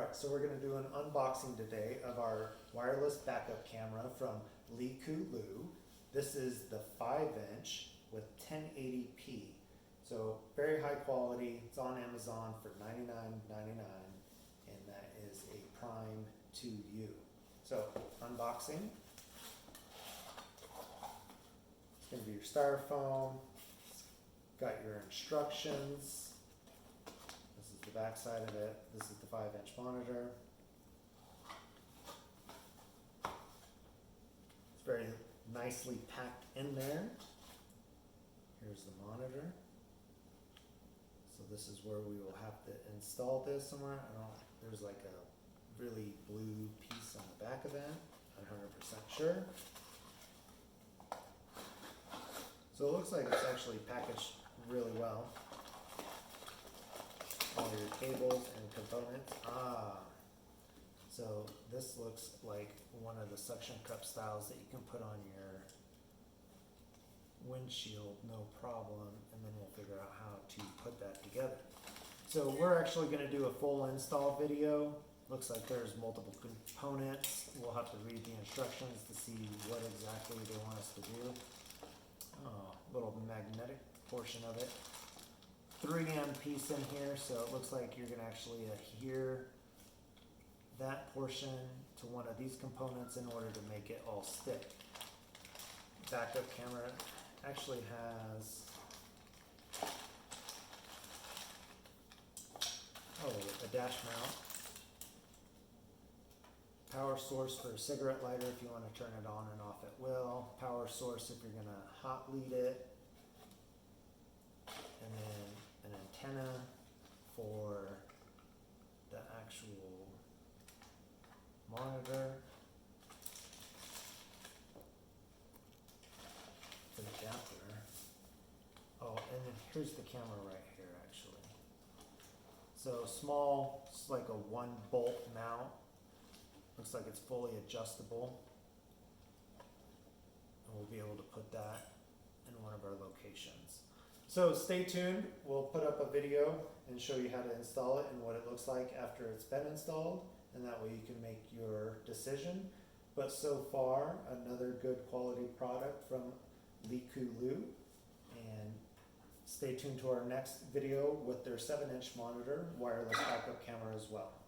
Alright, so we're going to do an unboxing today of our wireless backup camera from LeeKooLuu. This is the 5-inch with 1080p. So very high quality. It's on Amazon for $99.99 and that is a prime to you. So unboxing. It's going to be your styrofoam. It's got your instructions. This is the back side of it. This is the 5-inch monitor. It's very nicely packed in there. Here's the monitor. So this is where we will have to install this somewhere. There's like a really blue piece on the back of that. I'm 100% sure. So it looks like it's actually packaged really well. All your cables and components. So this looks like one of the suction cup styles that you can put on your windshield, no problem, and then we'll figure out how to put that together. So we're actually going to do a full install video. Looks like there's multiple components. We'll have to read the instructions to see what exactly they want us to do. Little magnetic portion of it. 3M piece in here, so it looks like you're going to actually adhere that portion to one of these components in order to make it all stick. Backup camera actually has a dash mount, power source for a cigarette lighter if you want to turn it on and off at will, power source if you're going to hot lead it, and then an antenna for the actual monitor. It's an adapter. Oh, and then here's the camera right here actually. So small, it's like a 1-bolt mount. Looks like it's fully adjustable. And we'll be able to put that in one of our locations. So stay tuned. We'll put up a video and show you how to install it and what it looks like after it's been installed. And that way you can make your decision. But so far, another good quality product from LeeKooLuu. And stay tuned to our next video with their 7-inch monitor, wireless backup camera as well.